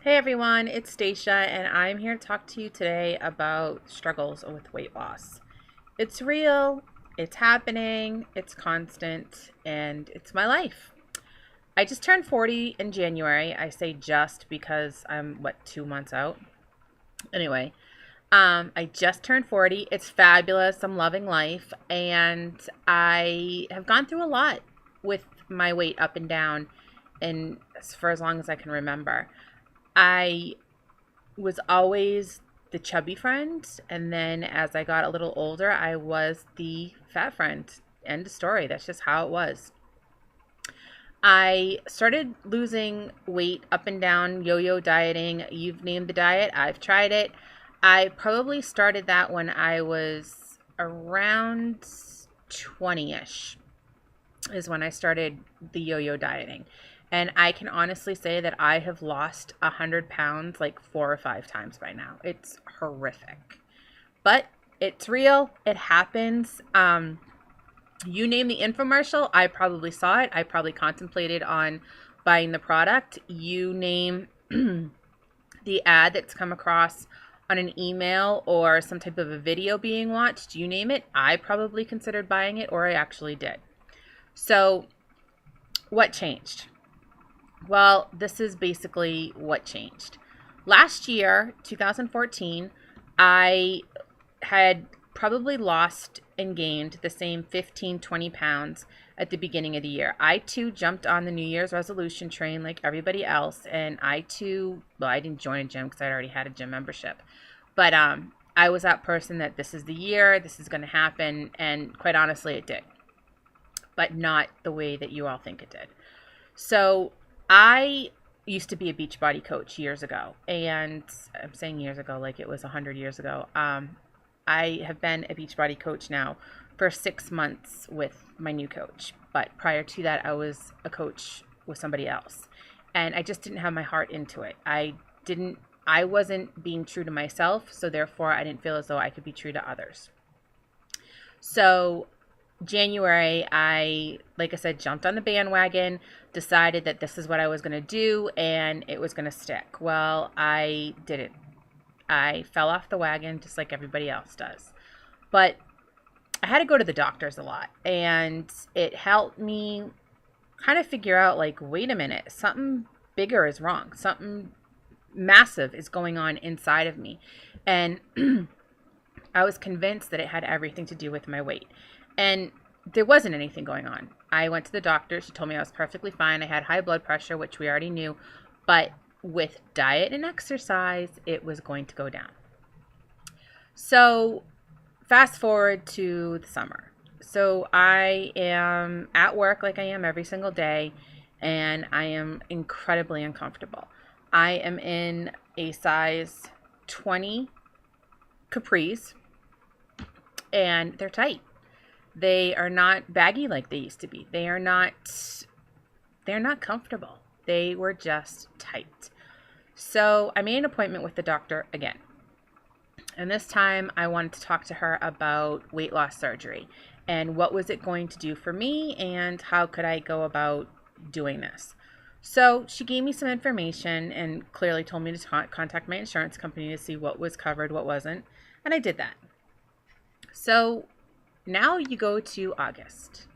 Hey everyone, it's Stacia, and I'm here to talk to you today about struggles with weight loss. It's real, it's happening, it's constant, and it's my life. I just turned 40 in January. I say just because I'm, 2 months out? Anyway, I just turned 40. It's fabulous. I'm loving life, and I have gone through a lot with my weight up and down, and for as long as I can remember. I was always the chubby friend. And then as I got a little older, I was the fat friend. End of story. That's just how it was. I started losing weight up and down, yo yo dieting. You've named the diet, I've tried it. I probably started that when I was around 20 ish, is when I started the yo yo dieting. And I can honestly say that I have lost 100 pounds like 4 or 5 times by now. It's horrific. But it's real. It happens. You name the infomercial, I probably saw it. I probably contemplated on buying the product. You name the ad that's come across on an email or some type of a video being watched. You name it. I probably considered buying it, or I actually did. So, what changed? Well, this is basically what changed. Last year, 2014, I had probably lost and gained the same 15, 20 pounds at the beginning of the year. I too jumped on the New Year's resolution train like everybody else. And I too, well, I didn't join a gym because I already had a gym membership. But I was that person that this is the year, this is going to happen. And quite honestly, it did. But not the way that you all think it did. So I used to be a Beachbody coach years ago, and I'm saying years ago like it was 100 years ago. I have been a Beachbody coach now for 6 months with my new coach, but prior to that, I was a coach with somebody else, and I just didn't have my heart into it. I wasn't being true to myself, so therefore I didn't feel as though I could be true to others. So January, like I said, jumped on the bandwagon, decided that this is what I was going to do, and it was going to stick. Well, I didn't. I fell off the wagon just like everybody else does. But I had to go to the doctors a lot, and it helped me kind of figure out, like, wait a minute, something bigger is wrong. Something massive is going on inside of me. And I was convinced that it had everything to do with my weight. And there wasn't anything going on. I went to the doctor. She told me I was perfectly fine. I had high blood pressure, which we already knew. But with diet and exercise, it was going to go down. So fast forward to the summer. So I am at work like I am every single day, and I am incredibly uncomfortable. I am in a size 20 capris, and they're tight. They are not baggy like they used to be. They're not comfortable. They were just tight. So I made an appointment with the doctor again. And this time I wanted to talk to her about weight loss surgery and what was it going to do for me and how could I go about doing this. So she gave me some information and clearly told me to contact my insurance company to see what was covered, what wasn't. And I did that. So now you go to August.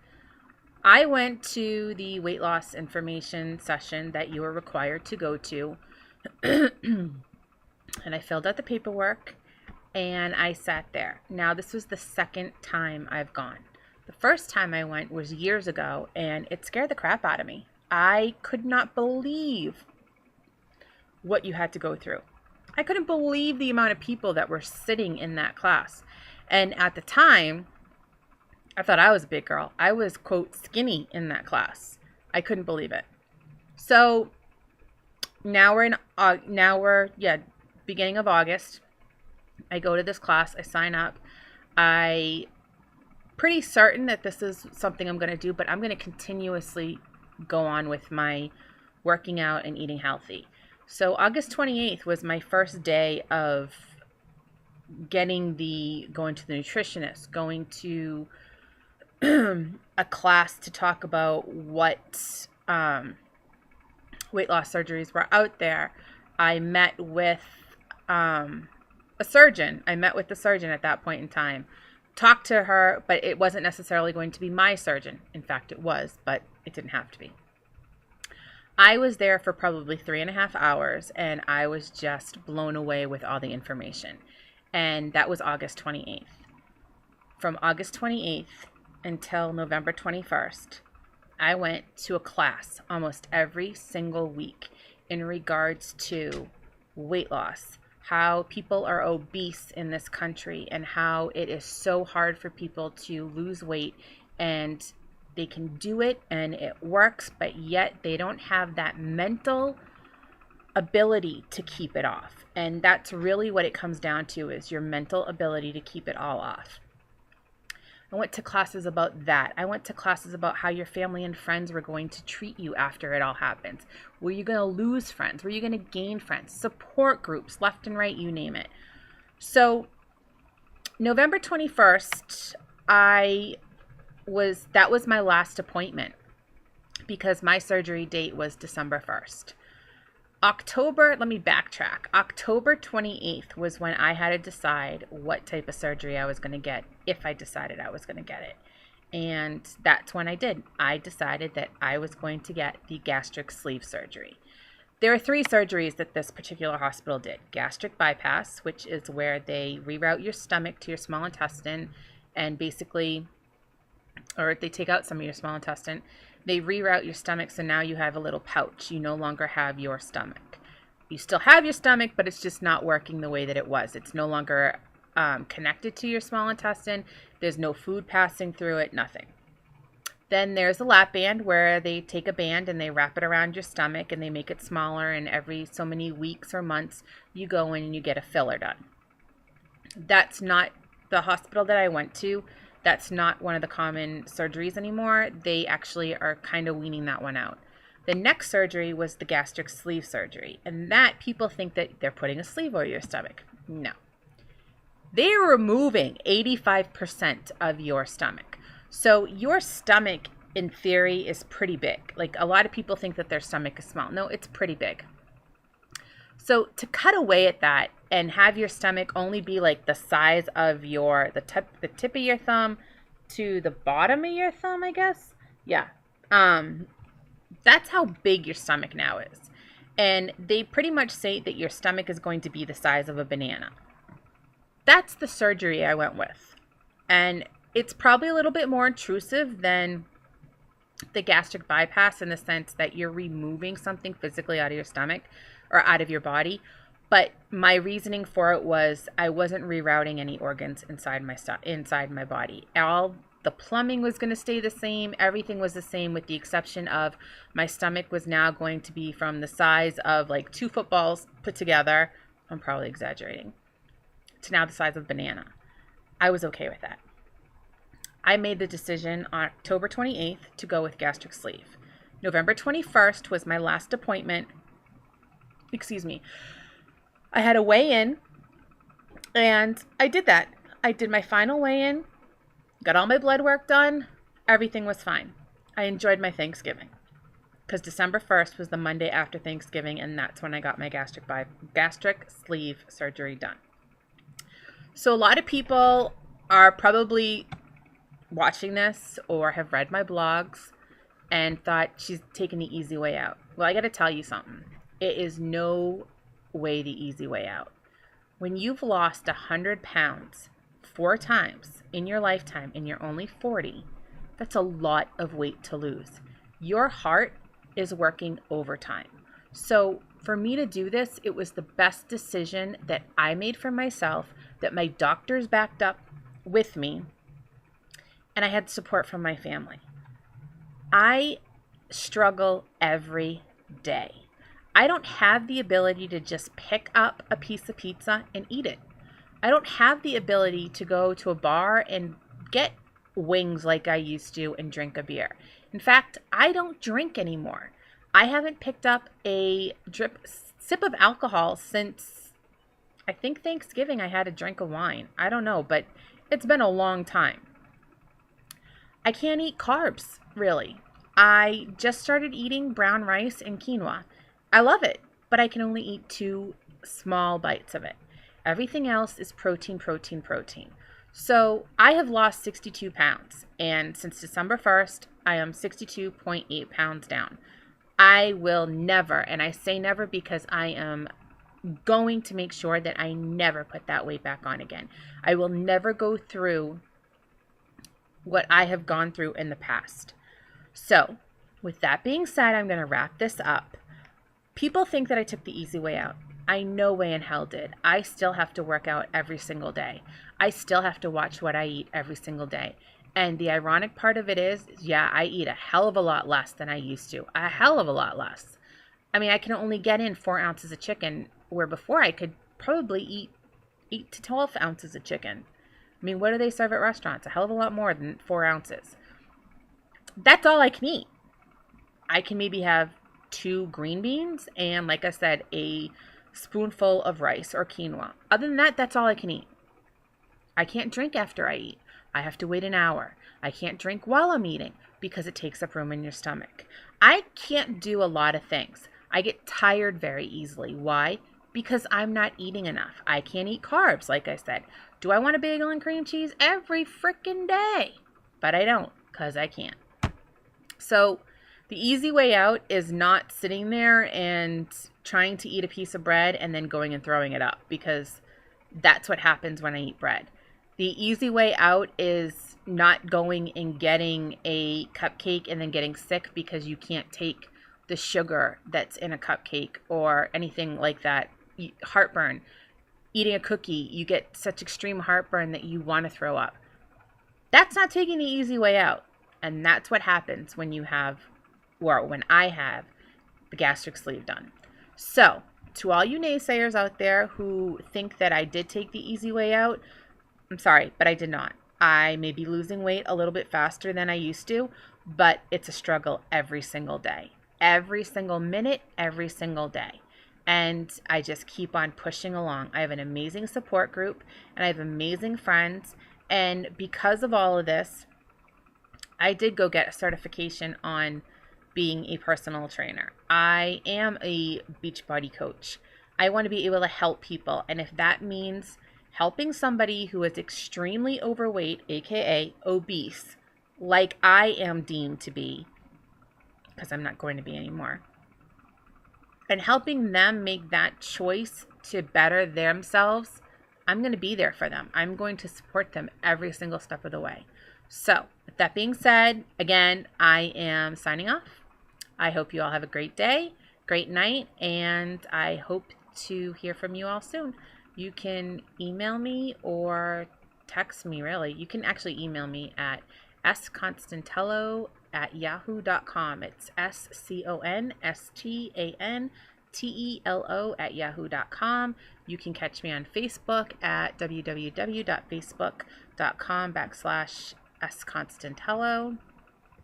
I went to the weight loss information session that you are required to go to. And I filled out the paperwork and I sat there. Now, this was the second time I've gone. The first time I went was years ago, and it scared the crap out of me. I could not believe what you had to go through. I couldn't believe the amount of people that were sitting in that class. And at the time, I thought I was a big girl. I was, quote, skinny in that class. I couldn't believe it. So now we're beginning of August. I go to this class. I sign up. I pretty certain that this is something I'm going to do, but I'm going to continuously go on with my working out and eating healthy. So August 28th was my first day of going to the nutritionist, going to a class to talk about what weight loss surgeries were out there, I met with a surgeon. I met with the surgeon at that point in time, talked to her, but it wasn't necessarily going to be my surgeon. In fact, it was, but it didn't have to be. I was there for probably 3.5 hours, and I was just blown away with all the information. And that was August 28th. From August 28th until November 21st, I went to a class almost every single week in regards to weight loss, how people are obese in this country, and how it is so hard for people to lose weight, and they can do it and it works, but yet they don't have that mental ability to keep it off. And that's really what it comes down to, is your mental ability to keep it all off. I went to classes about that. I went to classes about how your family and friends were going to treat you after it all happens. Were you going to lose friends? Were you going to gain friends? Support groups, left and right, you name it. So November 21st, that was my last appointment, because my surgery date was December 1st. Let me backtrack. October 28th was when I had to decide what type of surgery I was going to get, if I decided I was going to get it. And that's when I did. I decided that I was going to get the gastric sleeve surgery. There are 3 surgeries that this particular hospital did. Gastric bypass, which is where they reroute your stomach to your small intestine and basically, or they take out some of your small intestine. They reroute your stomach, so now you have a little pouch. You no longer have your stomach. You still have your stomach, but it's just not working the way that it was. It's no longer connected to your small intestine. There's no food passing through it, nothing. Then there's a lap band, where they take a band and they wrap it around your stomach and they make it smaller, and every so many weeks or months you go in and you get a filler done. That's not the hospital that I went to. That's not one of the common surgeries anymore. They actually are kind of weaning that one out. The next surgery was the gastric sleeve surgery, and that people think that they're putting a sleeve over your stomach. No. They're removing 85% of your stomach. So your stomach, in theory, is pretty big. Like, a lot of people think that their stomach is small. No, it's pretty big. So to cut away at that and have your stomach only be like the size of the tip of your thumb to the bottom of your thumb, I guess. Yeah. That's how big your stomach now is. And they pretty much say that your stomach is going to be the size of a banana. That's the surgery I went with. And it's probably a little bit more intrusive than the gastric bypass, in the sense that you're removing something physically out of your stomach or out of your body. But my reasoning for it was I wasn't rerouting any organs inside my body. All the plumbing was going to stay the same. Everything was the same, with the exception of my stomach was now going to be from the size of like 2 footballs put together. I'm probably exaggerating. To now the size of a banana. I was okay with that. I made the decision on October 28th to go with gastric sleeve. November 21st was my last appointment. Excuse me. I had a weigh-in, and I did that. I did my final weigh-in, got all my blood work done. Everything was fine. I enjoyed my Thanksgiving, because December 1st was the Monday after Thanksgiving, and that's when I got my gastric sleeve surgery done. So a lot of people are probably watching this or have read my blogs and thought she's taking the easy way out. Well, I got to tell you something. It is no way the easy way out. When you've lost 100 pounds 4 times in your lifetime and you're only 40, that's a lot of weight to lose. Your heart is working overtime. So for me to do this, it was the best decision that I made for myself, that my doctors backed up with me, and I had support from my family. I struggle every day. I don't have the ability to just pick up a piece of pizza and eat it. I don't have the ability to go to a bar and get wings like I used to and drink a beer. In fact, I don't drink anymore. I haven't picked up a sip of alcohol since, I think, Thanksgiving. I had a drink of wine. I don't know, but it's been a long time. I can't eat carbs, really. I just started eating brown rice and quinoa. I love it. but I can only eat 2 small bites of it. Everything else is protein, protein, protein. So I have lost 62 pounds, and since December 1st, I am 62.8 pounds down. I will never, and I say never because I am going to make sure that I never put that weight back on again. I will never go through what I have gone through in the past. So, with that being said, I'm going to wrap this up. People think that I took the easy way out. I no way in hell did. I still have to work out every single day. I still have to watch what I eat every single day. And the ironic part of it is, yeah, I eat a hell of a lot less than I used to. A hell of a lot less. I mean, I can only get in 4 ounces of chicken, where before I could probably eat 8 to 12 ounces of chicken. I mean, what do they serve at restaurants? A hell of a lot more than 4 ounces. That's all I can eat. I can maybe have 2 green beans and, like I said, a spoonful of rice or quinoa. Other than that, that's all I can eat. I can't drink after I eat. I have to wait an hour. I can't drink while I'm eating because it takes up room in your stomach. I can't do a lot of things. I get tired very easily. Why? Because I'm not eating enough. I can't eat carbs, like I said. Do I want a bagel and cream cheese every freaking day? But I don't, because I can't. So the easy way out is not sitting there and trying to eat a piece of bread and then going and throwing it up, because that's what happens when I eat bread. The easy way out is not going and getting a cupcake and then getting sick because you can't take the sugar that's in a cupcake or anything like that. Heartburn. Eating a cookie, you get such extreme heartburn that you want to throw up. That's not taking the easy way out. And that's what happens when you have, or when I have, the gastric sleeve done. So, to all you naysayers out there who think that I did take the easy way out, I'm sorry, but I did not. I may be losing weight a little bit faster than I used to, but it's a struggle every single day. Every single minute, every single day. And I just keep on pushing along. I have an amazing support group, and I have amazing friends. And because of all of this, I did go get a certification on being a personal trainer. I am a Beachbody coach. I want to be able to help people. And if that means helping somebody who is extremely overweight, aka obese, like I am deemed to be, because I'm not going to be anymore, and helping them make that choice to better themselves, I'm going to be there for them. I'm going to support them every single step of the way. So, with that being said, again, I am signing off. I hope you all have a great day, great night, and I hope to hear from you all soon. You can email me or text me, really. You can actually email me at sconstantello@yahoo.com. It's sconstantello@yahoo.com. You can catch me on Facebook at www.facebook.com/sconstantello.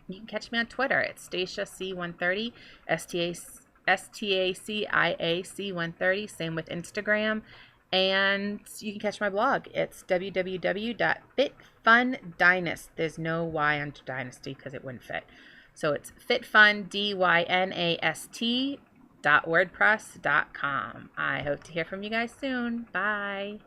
You can catch me on Twitter. It's Stacia C130, STACIAC130. Same with Instagram. And you can catch my blog. It's www.fitfundynast. There's no Y under dynasty because it wouldn't fit. So it's fitfundynast.wordpress.com. I hope to hear from you guys soon. Bye.